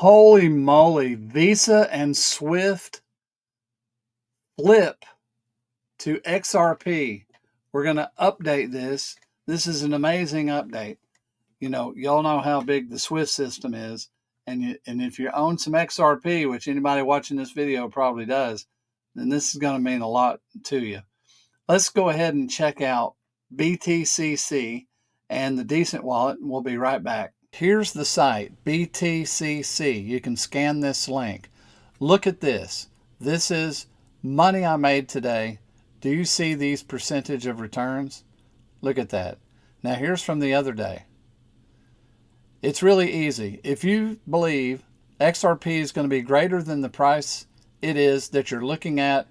Holy moly, Visa and SWIFT flip to XRP. We're going to update this. This is an amazing update. You know, y'all know how big the SWIFT system is. And if you own some XRP, which anybody watching this video probably does, then this is going to mean a lot to you. Let's go ahead and check out BTCC and the Decent Wallet, and we'll be right back. Here's the site, BTCC. You can scan this link. Look at this. This is money I made today. Do you see these percentage of returns? Look at that. Now here's from the other day. It's really easy. If you believe XRP is going to be greater than the price it is that you're looking at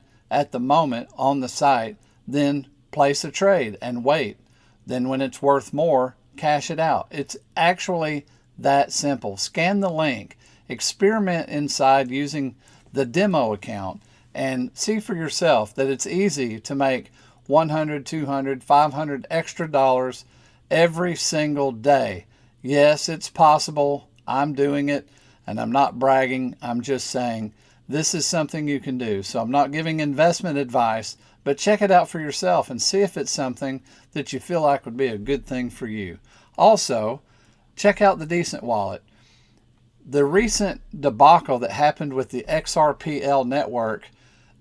the moment on the site, then place a trade and wait. Then when it's worth more, cash it out. It's actually that simple. Scan the link, experiment inside using the demo account, and see for yourself that it's easy to make 100, 200, 500 extra dollars every single day. Yes, it's possible. I'm doing it, and I'm not bragging. I'm just saying this is something you can do. So I'm not giving investment advice, but check it out for yourself and see if it's something that you feel like would be a good thing for you. Also, check out the Decent Wallet. The recent debacle that happened with the XRPL network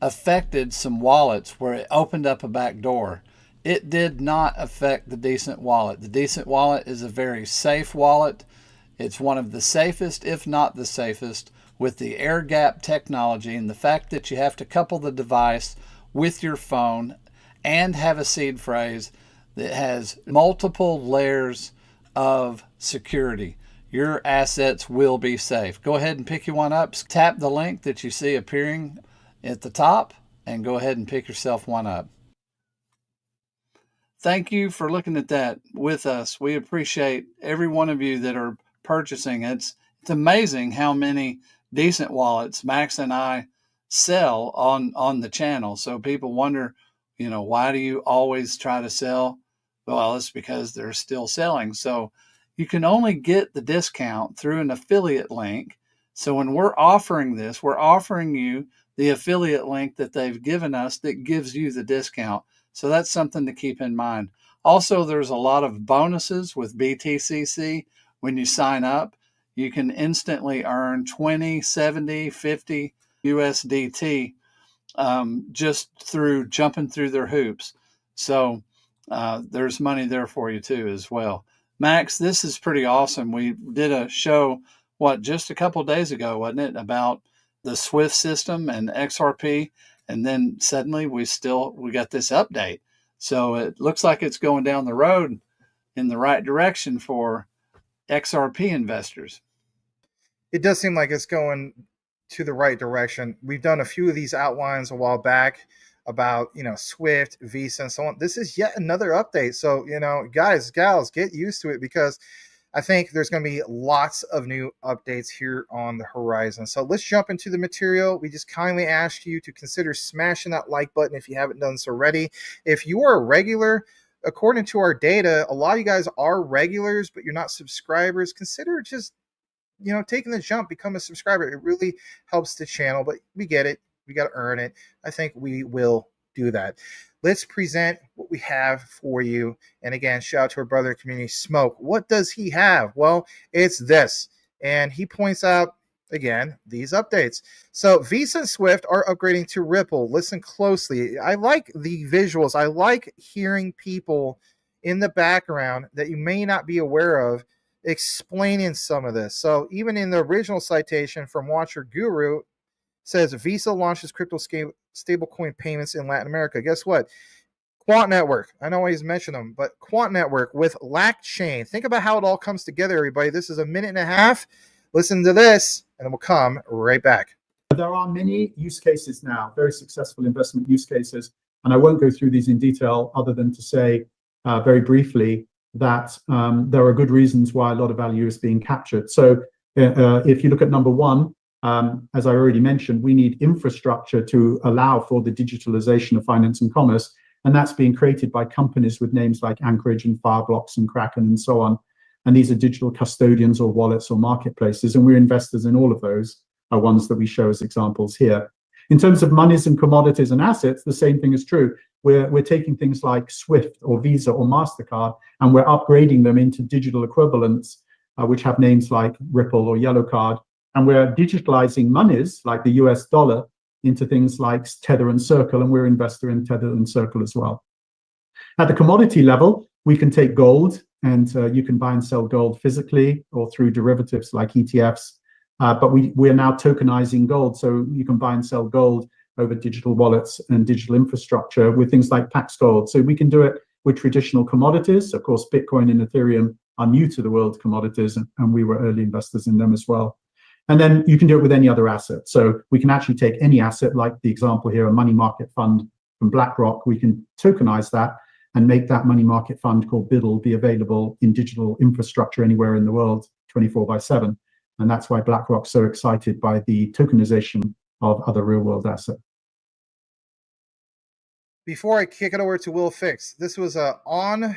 affected some wallets where it opened up a back door. It did not affect the Decent Wallet. The Decent Wallet is a very safe wallet. It's one of the safest, if not the safest, with the air gap technology and the fact that you have to couple the device with your phone and have a seed phrase that has multiple layers of security. Your assets will be safe. Go ahead and pick you one up. Tap the link that you see appearing at the top and go ahead and pick yourself one up. Thank you for looking at that with us. We appreciate every one of you that are purchasing. It's amazing how many Decent Wallets Max and I sell on the channel. So people wonder, you know, why do you always try to sell? Well, it's because they're still selling. So you can only get the discount through an affiliate link. So when we're offering this, we're offering you the affiliate link that they've given us that gives you the discount. So that's something to keep in mind. Also, there's a lot of bonuses with BTCC. When you sign up, you can instantly earn 20, 70, 50 USDT just through jumping through their hoops. So there's money there for you too as well. Max, this is pretty awesome. We did a show, just a couple of days ago, wasn't it, about the SWIFT system and XRP. And then suddenly we got this update. So it looks like it's going down the road in the right direction for XRP investors. It does seem like it's going to the right direction. We've done a few of these outlines a while back about, SWIFT, Visa, and so on. This is yet another update. So, guys, gals, get used to it, because I think there's going to be lots of new updates here on the horizon. So let's jump into the material. We just kindly ask you to consider smashing that like button if you haven't done so already. If you are a regular, according to our data, a lot of you guys are regulars, but you're not subscribers. Consider just, taking the jump, become a subscriber. It really helps the channel, but we get it. We got to earn it. I think we will do that. Let's present what we have for you. And again, shout out to our brother community, Smoke. What does he have? Well, it's this. And he points out, again, these updates. So Visa and SWIFT are upgrading to Ripple. Listen closely. I like the visuals. I like hearing people in the background that you may not be aware of explaining some of this. So even in the original citation from Watcher Guru, says Visa launches crypto stablecoin payments in Latin America. Guess what? Quant Network. I know I always mention them, but Quant Network with LAC Chain. Think about how it all comes together, everybody. This is a minute and a half. Listen to this, and then we'll come right back. There are many use cases now, very successful investment use cases, and I won't go through these in detail other than to say very briefly that there are good reasons why a lot of value is being captured. So if you look at number one, as I already mentioned, we need infrastructure to allow for the digitalization of finance and commerce, and that's being created by companies with names like Anchorage and Fireblocks and Kraken and so on. And these are digital custodians or wallets or marketplaces. And we're investors in all of those, are ones that we show as examples here. In terms of monies and commodities and assets, the same thing is true. We're taking things like SWIFT or Visa or MasterCard, and we're upgrading them into digital equivalents, which have names like Ripple or Yellow Card. And we're digitalizing monies like the US dollar into things like Tether and Circle, and we're an investor in Tether and Circle as well. At the commodity level, we can take gold, and you can buy and sell gold physically or through derivatives like ETFs. But we're now tokenizing gold, so you can buy and sell gold over digital wallets and digital infrastructure with things like Pax Gold. So we can do it with traditional commodities. Of course, Bitcoin and Ethereum are new to the world commodities, and we were early investors in them as well. And then you can do it with any other asset. So we can actually take any asset, like the example here, a money market fund from BlackRock. We can tokenize that and make that money market fund called BIDL be available in digital infrastructure anywhere in the world, 24/7. And that's why BlackRock's so excited by the tokenization of other real-world assets. Before I kick it over to Will Fix, this was a on-the-fly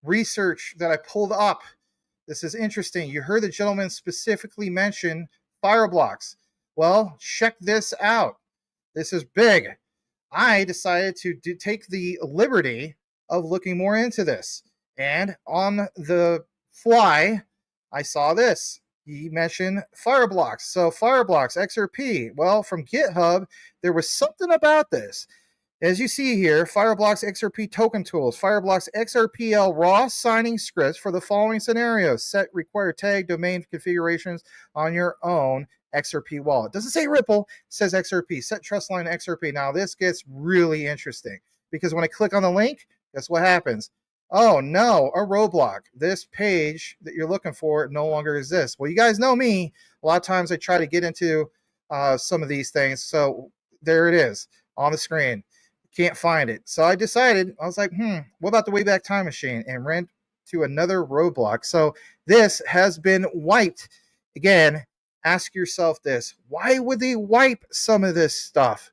research that I pulled up. This is interesting. You heard the gentleman specifically mention Fireblocks. Well, check this out. This is big. I decided to take the liberty of looking more into this. And on the fly, I saw this. He mentioned Fireblocks. So Fireblocks, XRP. Well, from GitHub, there was something about this. As you see here, Fireblocks XRP token tools, Fireblocks XRPL raw signing scripts for the following scenarios. Set required tag domain configurations on your own XRP wallet. Doesn't say Ripple, it says XRP. Set trust line XRP. Now this gets really interesting because when I click on the link, guess what happens? Oh no, a roadblock. This page that you're looking for no longer exists. Well, you guys know me. A lot of times I try to get into some of these things. So there it is on the screen. Can't find it. So I decided, I was like, what about the Wayback Time Machine? And ran to another roadblock. So this has been wiped. Again, ask yourself this. Why would they wipe some of this stuff?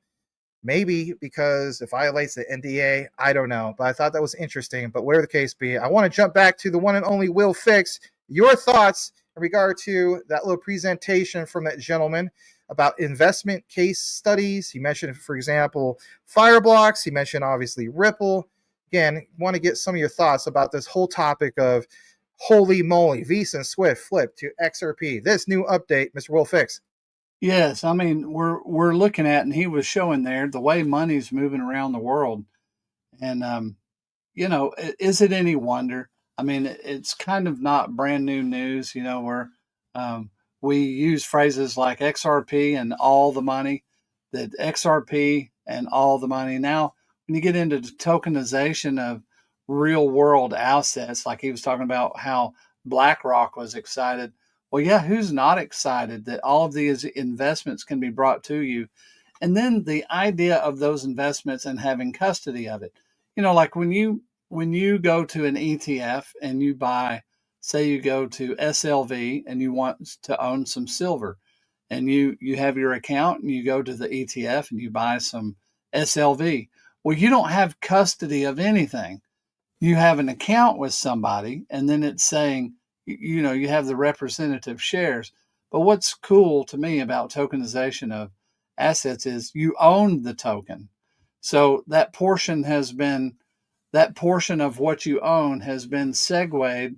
Maybe because it violates the NDA. I don't know. But I thought that was interesting. But whatever the case be, I want to jump back to the one and only Will Fix. Your thoughts in regard to that little presentation from that gentleman about investment case studies. He mentioned, for example, Fireblocks. He mentioned, obviously, Ripple. Again, want to get some of your thoughts about this whole topic of holy moly, Visa and SWIFT flip to XRP. This new update, Mr. Will Fix. Yes, I mean we're looking at, and he was showing there the way money's moving around the world, and is it any wonder? I mean, it's kind of not brand new news, where we use phrases like XRP and all the money, that XRP and all the money. Now, when you get into the tokenization of real world assets, like he was talking about how BlackRock was excited. Well, yeah, who's not excited that all of these investments can be brought to you? And then the idea of those investments and having custody of it. Like when you go to an ETF and you buy, say you go to SLV and you want to own some silver, and you have your account and you go to the ETF and you buy some SLV. Well, you don't have custody of anything. You have an account with somebody, and then it's saying, you have the representative shares. But what's cool to me about tokenization of assets is you own the token. So that portion of what you own has been segued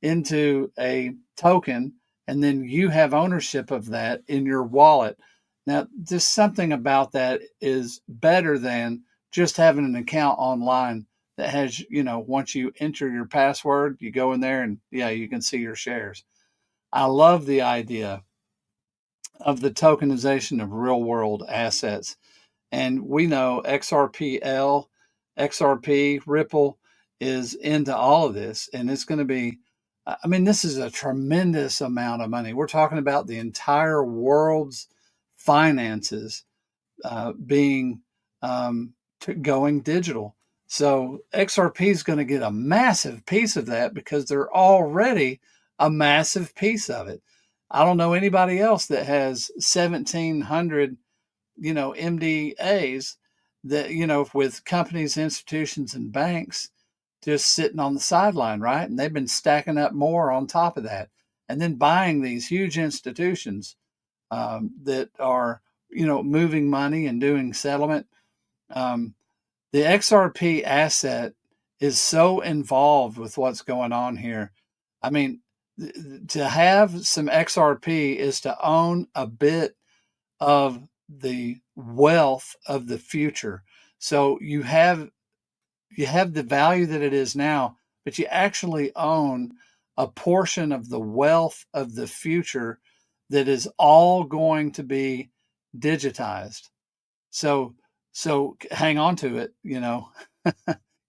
into a token, and then you have ownership of that in your wallet. Now, just something about that is better than just having an account online that has, once you enter your password, you go in there and you can see your shares. I love the idea of the tokenization of real world assets. And we know XRPL, XRP, Ripple is into all of this. And it's going to be, this is a tremendous amount of money. We're talking about the entire world's finances being going digital. So XRP is going to get a massive piece of that because they're already a massive piece of it. I don't know anybody else that has 1,700, MDAs that, with companies, institutions, and banks just sitting on the sideline, right? And they've been stacking up more on top of that, and then buying these huge institutions that are, moving money and doing settlement. The XRP asset is so involved with what's going on here. I mean, to have some XRP is to own a bit of the wealth of the future. So you have the value that it is now, but you actually own a portion of the wealth of the future that is all going to be digitized. So hang on to it,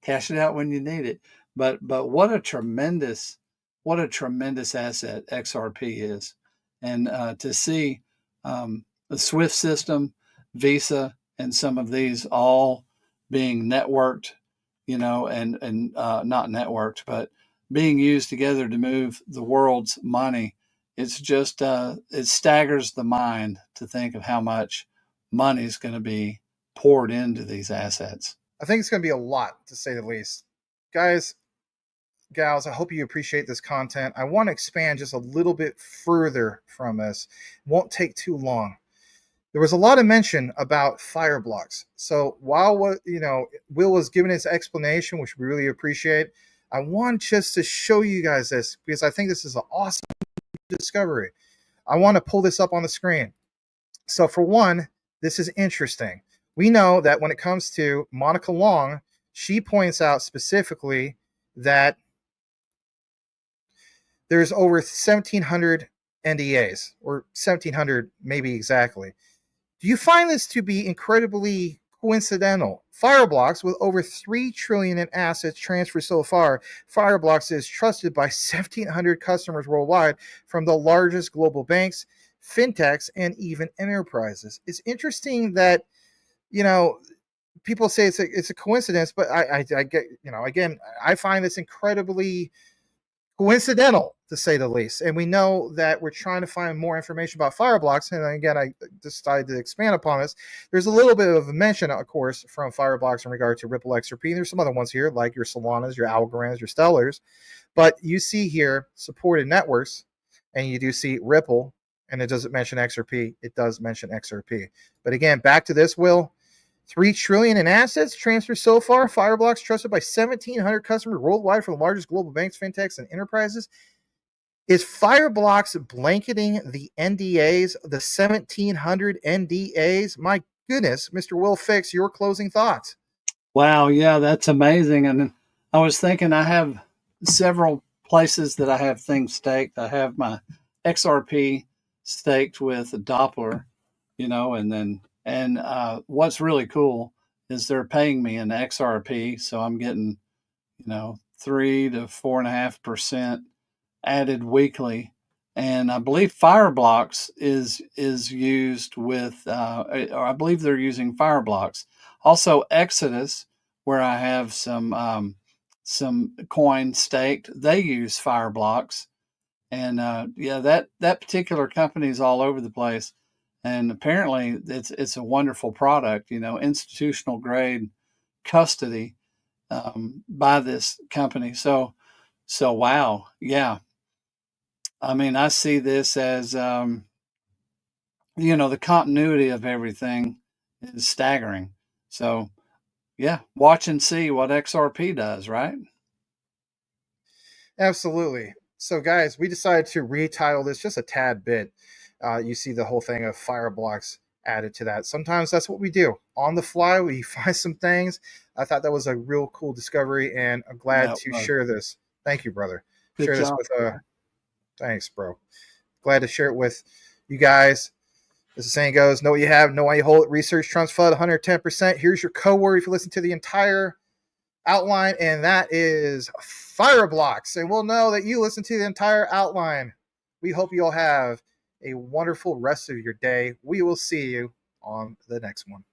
cash it out when you need it. But what a tremendous asset XRP is. And to see the SWIFT system, Visa, and some of these all being networked, and not networked, but being used together to move the world's money. It's just, it staggers the mind to think of how much money is going to be poured into these assets. I think it's going to be a lot, to say the least. Guys, gals, I hope you appreciate this content. I want to expand just a little bit further from this. It won't take too long. There was a lot of mention about Fireblocks. So while Will was giving his explanation, which we really appreciate, I want just to show you guys this because I think this is an awesome discovery. I want to pull this up on the screen. So for one, this is interesting. We know that when it comes to Monica Long, she points out specifically that there's over 1,700 NDAs, or 1,700 maybe exactly. Do you find this to be incredibly coincidental? Fireblocks, with over $3 trillion in assets transferred so far, Fireblocks is trusted by 1,700 customers worldwide from the largest global banks, fintechs, and even enterprises. It's interesting that, people say it's a coincidence, but I get, again, I find this incredibly coincidental, to say the least. And we know that we're trying to find more information about Fireblocks. And again, I decided to expand upon this. There's a little bit of a mention, of course, from Fireblocks in regard to Ripple XRP. And there's some other ones here, like your Solanas, your Algorands, your Stellars. But you see here supported networks, and you do see Ripple, and it doesn't mention XRP. It does mention XRP. But again, back to this, Will. $3 trillion in assets transferred so far. Fireblocks trusted by 1,700 customers worldwide from the largest global banks, fintechs, and enterprises. Is Fireblocks blanketing the NDAs, the 1,700 NDAs? My goodness, Mr. Will Fix, your closing thoughts. Wow, yeah, that's amazing. And I was thinking, I have several places that I have things staked. I have my XRP staked with Doppler, and what's really cool is they're paying me in XRP, so I'm getting 3 to 4.5% added weekly. And I believe Fireblocks is used with, or I believe they're using Fireblocks. Also Exodus, where I have some coin staked, they use Fireblocks. And that particular company is all over the place. And apparently it's a wonderful product, institutional grade custody by this company. So wow, yeah. I mean, I see this as, the continuity of everything is staggering. So yeah, watch and see what XRP does, right? Absolutely. So guys, we decided to retitle this just a tad bit. You see the whole thing of Fireblocks added to that. Sometimes that's what we do. On the fly, we find some things. I thought that was a real cool discovery, and I'm glad to share this. Thank you, brother. Good share job. This with thanks, bro. Glad to share it with you guys. As the saying goes, know what you have, know why you hold it. Research trumps FUD 110%. Here's your code word if you listen to the entire outline, and that is Fireblocks. And we'll know that you listen to the entire outline. We hope you all have a wonderful rest of your day. We will see you on the next one.